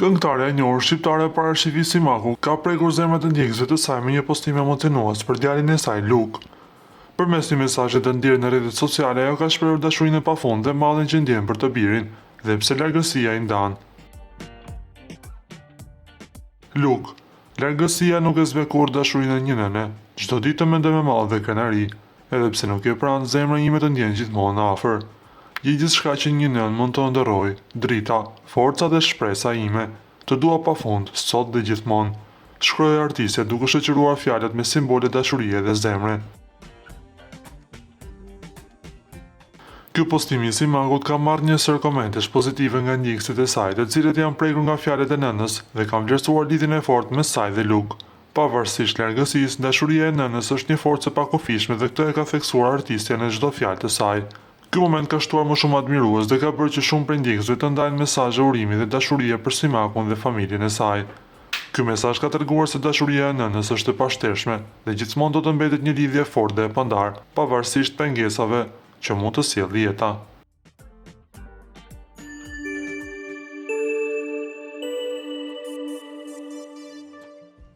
Këngëtarja e njohur shqiptare Parashivi Simaku ka prekur zemrat e ndjekësve të saj me një postim emocionues për djalin e saj Luk. Përmes një mesazhi të ndjerë në rrjetet sociale, ajo ka shprehur dashurinë e pafundë dhe mallin që ndjen për të birin, dhe pse largësia i ndan. Luk, largësia nuk e zbe kur dashurinë e një nëne, çdo ditë të mendoj me mall dhe krenari, edhe pse nuk je pranë, zemra ime të ndjen gjithmonë afër. Je gjithçka që një nën mund të ndërrojë, drita, forca dhe shpresa ime. Të dua pafund, sot dhe gjithmonë. Shkroi artistja duke shoqëruar fjalët me simbole dashurie dhe zemre. Ky postim i Simakut ka marrë një sër komentesh pozitive nga ndjekësit e saj, të cilët janë prekur nga fjalët e nënës dhe kanë vlerësuar lidhjen e fortë mes saj dhe Luk. Pavarësisht largësisë, dashuria e nënës është një forcë e pakufishme dhe këtë e ka theksuar artistja në çdo fjalë të saj. Ky moment ka shtuar më shumë admirues dhe ka bërë që shumë prej ndjekësve të ndajnë mesazhe urimi dhe dashurie për Simakun dhe familjen e saj. Ky mesazh ka treguar se dashuria e nënës është e pashtershme dhe gjithmonë do të mbetet një lidhje e fortë dhe e pandar, pavarësisht pengesave që mund të sjellë jeta.